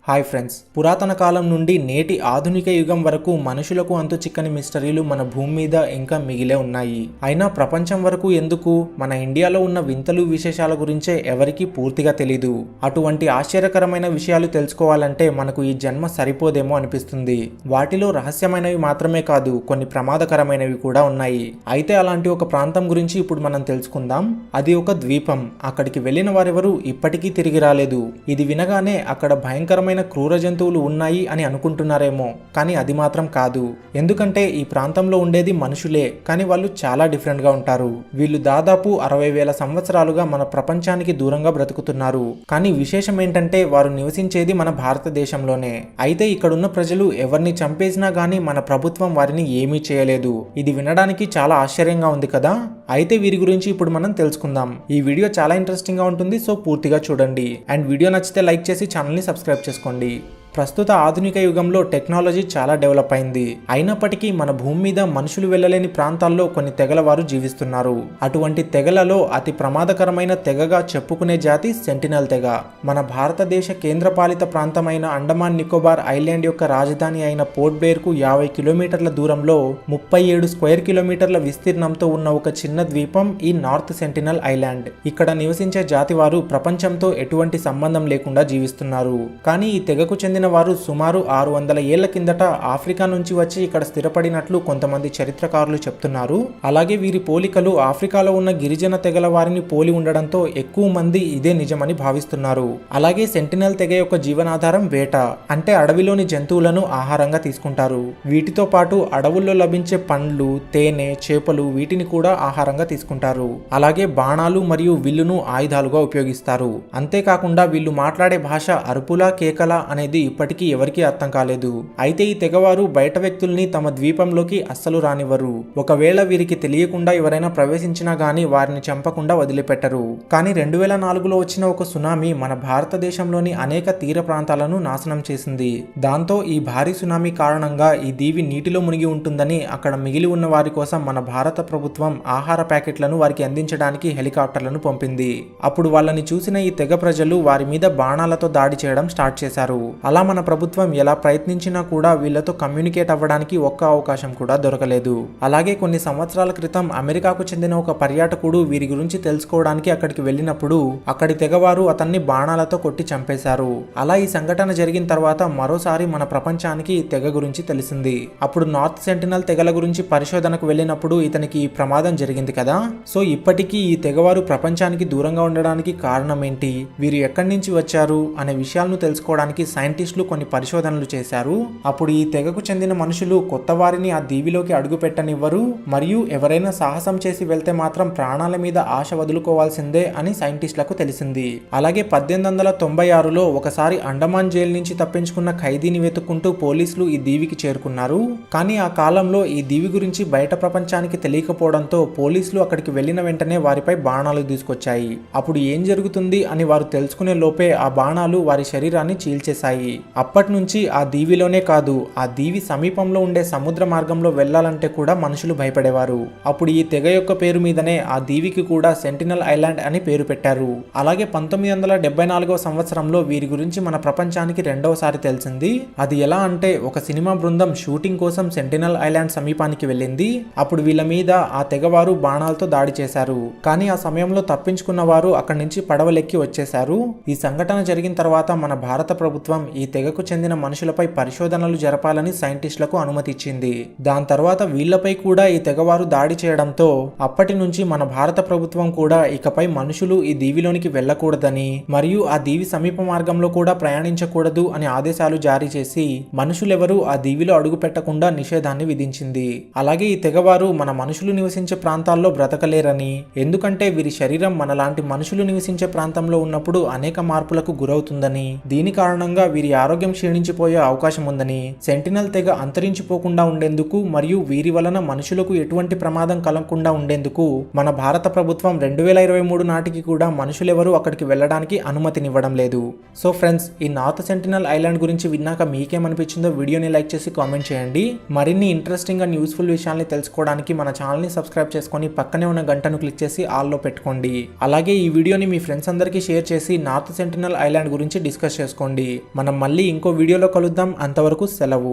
Hi friends, పురాతన కాలం నుండి నేటి ఆధునిక యుగం వరకు మనుషులకు అంతు చిక్కని మిస్టరీలు మన భూమి మీద ఇంకా మిగిలే ఉన్నాయి. అయినా ప్రపంచం వరకు ఎందుకు మన ఇండియాలో ఉన్న వింతలు విశేషాల గురించే ఎవరికీ పూర్తిగా తెలీదు. అటువంటి ఆశ్చర్యకరమైన విషయాలు తెలుసుకోవాలంటే మనకు ఈ జన్మ సరిపోదేమో అనిపిస్తుంది. వాటిలో రహస్యమైనవి మాత్రమే కాదు, కొన్ని ప్రమాదకరమైనవి కూడా ఉన్నాయి. అయితే అలాంటి ఒక ప్రాంతం గురించి ఇప్పుడు మనం తెలుసుకుందాం. అది ఒక ద్వీపం. అక్కడికి వెళ్ళిన వారెవరూ ఇప్పటికీ తిరిగి రాలేదు. ఇది వినగానే అక్కడ భయంకరమైన క్రూర జంతువులు ఉన్నాయి అని అనుకుంటున్నారేమో, కానీ అది మాత్రం కాదు. ఎందుకంటే ఈ ప్రాంతంలో ఉండేది మనుషులే, కానీ వాళ్ళు చాలా డిఫరెంట్ గా ఉంటారు. వీళ్ళు దాదాపు 60,000 సంవత్సరాలుగా మన ప్రపంచానికి దూరంగా బ్రతుకుతున్నారు. కానీ విశేషం ఏంటంటే వారు నివసించేది మన భారతదేశంలోనే. అయితే ఇక్కడున్న ప్రజలు ఎవరిని చంపేసినా గానీ మన ప్రభుత్వం వారిని ఏమీ చేయలేదు. ఇది వినడానికి చాలా ఆశ్చర్యంగా ఉంది కదా. అయితే వీరి గురించి ఇప్పుడు మనం తెలుసుకుందాం. ఈ వీడియో చాలా ఇంట్రెస్టింగ్ గా ఉంటుంది, సో పూర్తిగా చూడండి. అండ్ వీడియో నచ్చితే లైక్ చేసి ఛానల్ని సబ్స్క్రైబ్ చేసుకోండి. ప్రస్తుత ఆధునిక యుగంలో టెక్నాలజీ చాలా డెవలప్ అయింది. అయినప్పటికీ మన భూమి మీద మనుషులు వెళ్ళలేని ప్రాంతాల్లో కొన్ని తెగల వారు జీవిస్తున్నారు. అటువంటి తెగలలో అతి ప్రమాదకరమైన తెగగా చెప్పుకునే జాతి సెంటినల్ తెగ. మన భారతదేశ కేంద్రపాలిత ప్రాంతమైన అండమాన్ నికోబార్ ఐలాండ్ యొక్క రాజధాని అయిన పోర్ట్ బ్లెయిర్ కు 50 కిలోమీటర్ల దూరంలో 37 స్క్వేర్ కిలోమీటర్ల విస్తీర్ణంతో ఉన్న ఒక చిన్న ద్వీపం ఈ నార్త్ సెంటినల్ ఐలాండ్. ఇక్కడ నివసించే జాతి వారు ప్రపంచంతో ఎటువంటి సంబంధం లేకుండా జీవిస్తున్నారు. కానీ ఈ తెగకు చెందిన వారు సుమారు 600 ఏళ్ల కిందట ఆఫ్రికా నుంచి వచ్చి ఇక్కడ స్థిరపడినట్లు కొంతమంది చరిత్రకారులు చెప్తున్నారు. అలాగే వీరి పోలికలు ఆఫ్రికాలో ఉన్న గిరిజన తెగల వారిని పోలి ఉండడంతో ఎక్కువ మంది ఇదే నిజమని భావిస్తున్నారు. అలాగే సెంటినల్ తెగ యొక్క జీవనాధారం వేట, అంటే అడవిలోని జంతువులను ఆహారంగా తీసుకుంటారు. వీటితో పాటు అడవుల్లో లభించే పండ్లు, తేనె, చేపలు వీటిని కూడా ఆహారంగా తీసుకుంటారు. అలాగే బాణాలు మరియు విల్లును ఆయుధాలుగా ఉపయోగిస్తారు. అంతేకాకుండా వీళ్ళు మాట్లాడే భాష అరుపులా కేకలా అనేది ఇప్పటికీ ఎవరికీ అర్థం కాలేదు. అయితే ఈ తెగవారు బయట వ్యక్తుల్ని తమ ద్వీపంలోకి అస్సలు రానివ్వరు. ఒకవేళ వీరికి తెలియకుండా ఎవరైనా ప్రవేశించినా గానీ వారిని చంపకుండా వదిలిపెట్టరు. కానీ 2004లో వచ్చిన ఒక సునామీ మన భారతదేశంలోని అనేక తీర ప్రాంతాలను నాశనం చేసింది. దాంతో ఈ భారీ సునామీ కారణంగా ఈ దీవి నీటిలో మునిగి ఉంటుందని అక్కడ మిగిలి ఉన్న వారి కోసం మన భారత ప్రభుత్వం ఆహార ప్యాకెట్లను వారికి అందించడానికి హెలికాప్టర్లను పంపింది. అప్పుడు వాళ్ళని చూసిన ఈ తెగ ప్రజలు వారి మీద బాణాలతో దాడి చేయడం స్టార్ట్ చేశారు. అలా మన ప్రభుత్వం ఎలా ప్రయత్నించినా కూడా వీళ్లతో కమ్యూనికేట్ అవ్వడానికి ఒక్క అవకాశం కూడా దొరకలేదు. అలాగే కొన్ని సంవత్సరాల క్రితం అమెరికాకు చెందిన ఒక పర్యాటకుడు వీరి గురించి తెలుసుకోవడానికి అక్కడికి వెళ్ళినప్పుడు అక్కడి తెగవారు అతన్ని బాణాలతో కొట్టి చంపేశారు. అలా ఈ సంఘటన జరిగిన తర్వాత మరోసారి మన ప్రపంచానికి ఈ తెగ గురించి తెలిసింది. అప్పుడు నార్త్ సెంటినల్ తెగల గురించి పరిశోధనకు వెళ్ళినప్పుడు ఇతనికి ఈ ప్రమాదం జరిగింది కదా. సో ఇప్పటికీ ఈ తెగవారు ప్రపంచానికి దూరంగా ఉండడానికి కారణం ఏంటి, వీరు ఎక్కడి నుంచి వచ్చారు అనే విషయాలను తెలుసుకోవడానికి సైంటిస్టులు కొన్ని పరిశోధనలు చేశారు. అప్పుడు ఈ తెగకు చెందిన మనుషులు కొత్త వారిని ఆ దీవిలోకి అడుగు పెట్టనివ్వరు, మరియు ఎవరైనా సాహసం చేసి వెళ్తే మాత్రం ప్రాణాల మీద ఆశ వదులుకోవాల్సిందే అని సైంటిస్టులకు తెలిసింది. అలాగే 1896లో ఒకసారి అండమాన్ జైలు నుంచి తప్పించుకున్న ఖైదీని వెతుక్కుంటూ పోలీసులు ఈ దీవికి చేరుకున్నారు. కానీ ఆ కాలంలో ఈ దీవి గురించి బయట ప్రపంచానికి తెలియకపోవడంతో పోలీసులు అక్కడికి వెళ్లిన వెంటనే వారిపై బాణాలు తీసుకొచ్చాయి. అప్పుడు ఏం జరుగుతుంది అని వారు తెలుసుకునే లోపే ఆ బాణాలు వారి శరీరాన్ని చీల్చేశాయి. అప్పటి నుంచి ఆ దీవిలోనే కాదు, ఆ దీవి సమీపంలో ఉండే సముద్ర మార్గంలో వెళ్లాలంటే కూడా మనుషులు భయపడేవారు. అప్పుడు ఈ తెగ యొక్క పేరు మీదనే ఆ దీవికి కూడా సెంటినల్ ఐలాండ్ అని పేరు పెట్టారు. అలాగే 1974వ సంవత్సరంలో వీరి గురించి మన ప్రపంచానికి రెండవసారి తెలిసింది. అది ఎలా అంటే ఒక సినిమా బృందం షూటింగ్ కోసం సెంటినల్ ఐలాండ్ సమీపానికి వెళ్ళింది. అప్పుడు వీళ్ళ మీద ఆ తెగవారు బాణాలతో దాడి చేశారు. కానీ ఆ సమయంలో తప్పించుకున్న వారు అక్కడి నుంచి పడవలెక్కి వచ్చేశారు. ఈ సంఘటన జరిగిన తర్వాత మన భారత ప్రభుత్వం ఈ తెగకు చెందిన మనుషులపై పరిశోధనలు జరపాలని సైంటిస్టులకు అనుమతి ఇచ్చింది. దాని తర్వాత వీళ్లపై కూడా ఈ తెగవారు దాడి చేయడంతో అప్పటి నుంచి మన భారత ప్రభుత్వం కూడా ఇకపై మనుషులు ఈ దీవిలోనికి వెళ్లకూడదని మరియు ఆ దీవి సమీప మార్గంలో కూడా ప్రయాణించకూడదు అని ఆదేశాలు జారీ చేసి మనుషులెవరూ ఆ దీవిలో అడుగు పెట్టకుండా నిషేధాన్ని విధించింది. అలాగే ఈ తెగవారు మన మనుషులు నివసించే ప్రాంతాల్లో బ్రతకలేరని, ఎందుకంటే వీరి శరీరం మనలాంటి మనుషులు నివసించే ప్రాంతంలో ఉన్నప్పుడు అనేక మార్పులకు గురవుతుందని, దీని కారణంగా వీరి ఆరోగ్యం క్షీణించిపోయే అవకాశం ఉందని, సెంటినల్ తెగ అంతరించిపోకుండా ఉండేందుకు మరియు వీరి వలన మనుషులకు ఎటువంటి ప్రమాదం కలగకుండా ఉండేందుకు మన భారత ప్రభుత్వం 2023 నాటికి కూడా మనుషులెవరూ అక్కడికి వెళ్ళడానికి అనుమతినివ్వడం లేదు. సో ఫ్రెండ్స్, ఈ నార్త్ సెంటినల్ ఐలాండ్ గురించి విన్నాక మీకేమనిపించిందో వీడియోని లైక్ చేసి కామెంట్ చేయండి. మరిన్ని ఇంట్రెస్టింగ్ అండ్ యూస్ఫుల్ విషయాల్ని తెలుసుకోవడానికి మన ఛానల్ని సబ్స్క్రైబ్ చేసుకొని పక్కనే ఉన్న గంటను క్లిక్ చేసి ఆల్లో పెట్టుకోండి. అలాగే ఈ వీడియోని మీ ఫ్రెండ్స్ అందరికీ షేర్ చేసి నార్త్ సెంటినల్ ఐలాండ్ గురించి డిస్కస్ చేసుకోండి. మనం మళ్ళీ ఇంకో వీడియోలో కలుద్దాం. అంతవరకు సెలవు.